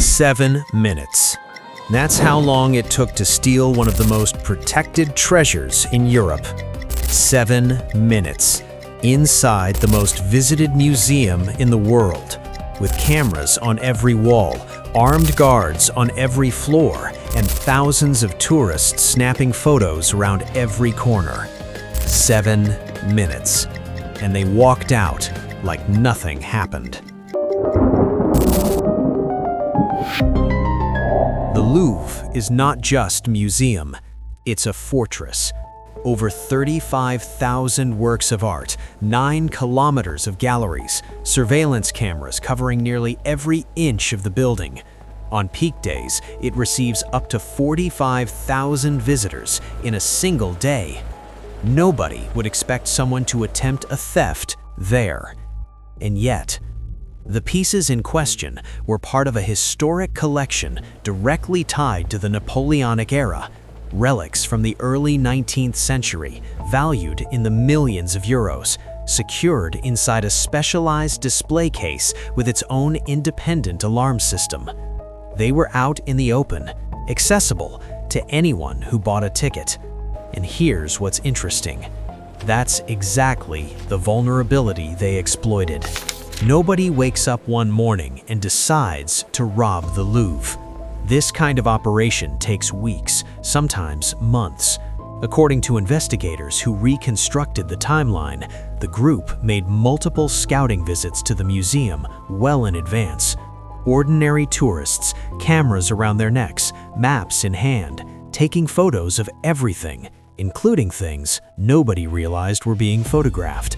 7 minutes. That's how long it took to steal one of the most protected treasures in Europe. 7 minutes. Inside the most visited museum in the world, with cameras on every wall, armed guards on every floor, and thousands of tourists snapping photos around every corner. 7 minutes. And they walked out like nothing happened. The Louvre is not just a museum, it's a fortress. Over 35,000 works of art, 9 kilometers of galleries, surveillance cameras covering nearly every inch of the building. On peak days, it receives up to 45,000 visitors in a single day. Nobody would expect someone to attempt a theft there. And yet, the pieces in question were part of a historic collection directly tied to the Napoleonic era. Relics from the early 19th century, valued in the millions of euros, secured inside a specialized display case with its own independent alarm system. They were out in the open, accessible to anyone who bought a ticket. And here's what's interesting. That's exactly the vulnerability they exploited. Nobody wakes up one morning and decides to rob the Louvre. This kind of operation takes weeks, sometimes months. According to investigators who reconstructed the timeline, the group made multiple scouting visits to the museum well in advance. Ordinary tourists, cameras around their necks, maps in hand, taking photos of everything, including things nobody realized were being photographed.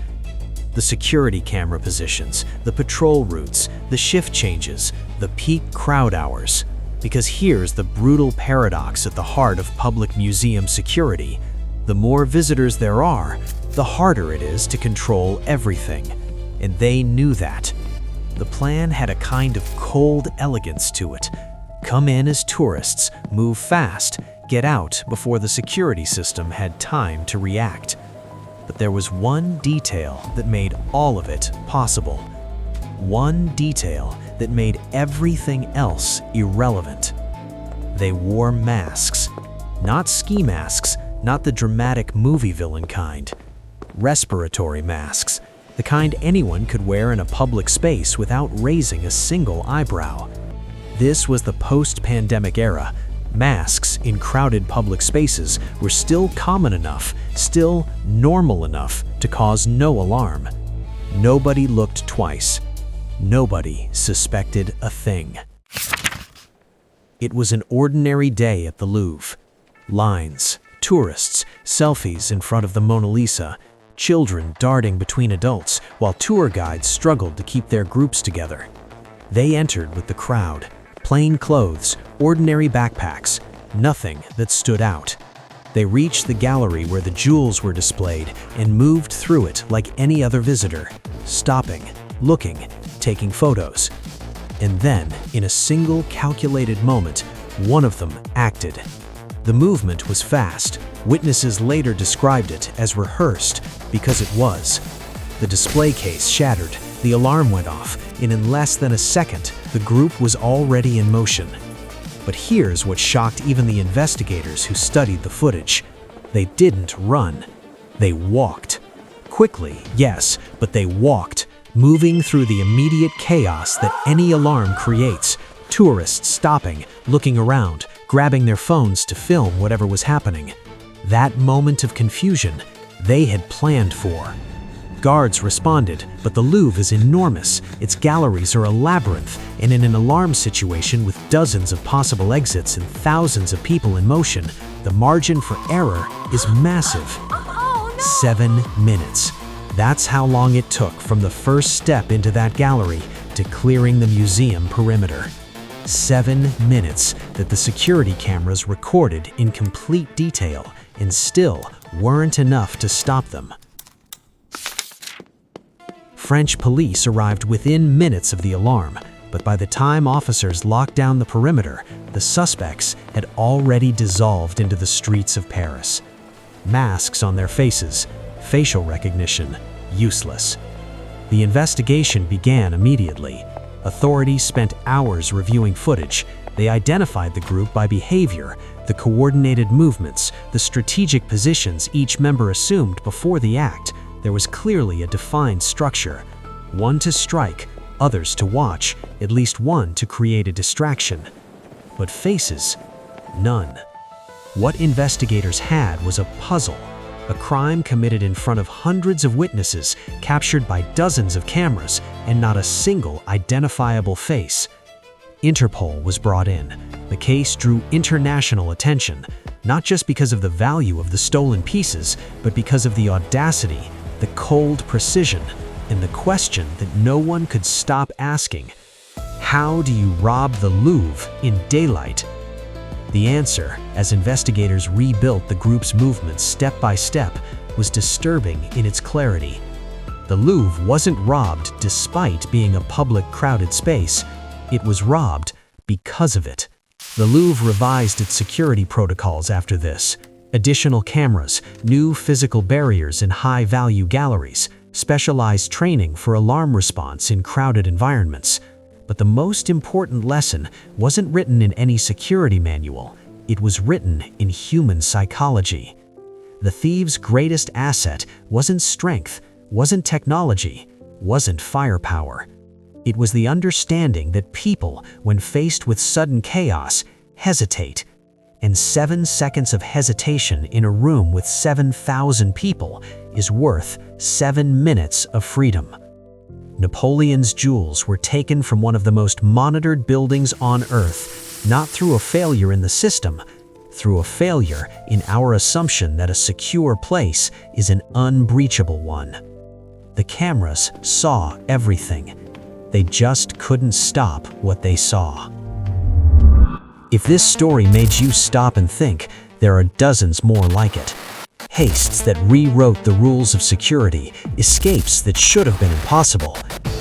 The security camera positions, the patrol routes, the shift changes, the peak crowd hours. Because here's the brutal paradox at the heart of public museum security. The more visitors there are, the harder it is to control everything. And they knew that. The plan had a kind of cold elegance to it. Come in as tourists, move fast, get out before the security system had time to react. But there was one detail that made all of it possible. One detail that made everything else irrelevant. They wore masks. Not ski masks, not the dramatic movie villain kind. Respiratory masks, the kind anyone could wear in a public space without raising a single eyebrow. This was the post-pandemic era. Masks in crowded public spaces were still common enough, still normal enough to cause no alarm. Nobody looked twice. Nobody suspected a thing. It was an ordinary day at the Louvre. Lines, tourists, selfies in front of the Mona Lisa, children darting between adults while tour guides struggled to keep their groups together. They entered with the crowd, plain clothes, ordinary backpacks, nothing that stood out. They reached the gallery where the jewels were displayed and moved through it like any other visitor, stopping, looking, taking photos. And then, in a single calculated moment, one of them acted. The movement was fast. Witnesses later described it as rehearsed because it was. The display case shattered, the alarm went off, and in less than a second, the group was already in motion. But here's what shocked even the investigators who studied the footage. They didn't run. They walked. Quickly, yes, but they walked, moving through the immediate chaos that any alarm creates. Tourists stopping, looking around, grabbing their phones to film whatever was happening. That moment of confusion they had planned for. Guards responded, but the Louvre is enormous. Its galleries are a labyrinth, and in an alarm situation with dozens of possible exits and thousands of people in motion, the margin for error is massive. 7 minutes. That's how long it took from the first step into that gallery to clearing the museum perimeter. 7 minutes that the security cameras recorded in complete detail and still weren't enough to stop them. French police arrived within minutes of the alarm, but by the time officers locked down the perimeter, the suspects had already dissolved into the streets of Paris. Masks on their faces, facial recognition, useless. The investigation began immediately. Authorities spent hours reviewing footage. They identified the group by behavior, the coordinated movements, the strategic positions each member assumed before the act. There was clearly a defined structure. One to strike, others to watch, at least one to create a distraction. But faces? None. What investigators had was a puzzle. A crime committed in front of hundreds of witnesses, captured by dozens of cameras, and not a single identifiable face. Interpol was brought in. The case drew international attention, not just because of the value of the stolen pieces, but because of the audacity, the cold precision, and the question that no one could stop asking. How do you rob the Louvre in daylight? The answer, as investigators rebuilt the group's movements step by step, was disturbing in its clarity. The Louvre wasn't robbed despite being a public crowded space. It was robbed because of it. The Louvre revised its security protocols after this. Additional cameras, new physical barriers in high-value galleries, specialized training for alarm response in crowded environments. But the most important lesson wasn't written in any security manual. It was written in human psychology. The thieves' greatest asset wasn't strength, wasn't technology, wasn't firepower. It was the understanding that people, when faced with sudden chaos, hesitate. And 7 seconds of hesitation in a room with 7,000 people is worth 7 minutes of freedom. Napoleon's jewels were taken from one of the most monitored buildings on Earth, not through a failure in the system, through a failure in our assumption that a secure place is an unbreachable one. The cameras saw everything. They just couldn't stop what they saw. If this story made you stop and think, there are dozens more like it. Heists that rewrote the rules of security, escapes that should have been impossible,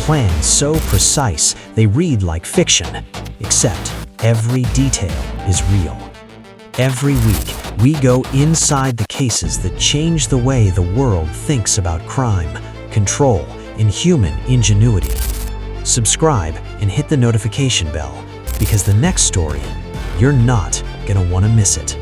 plans so precise they read like fiction, except every detail is real. Every week, we go inside the cases that change the way the world thinks about crime, control, and human ingenuity. Subscribe and hit the notification bell, because the next story, you're not gonna want to miss it.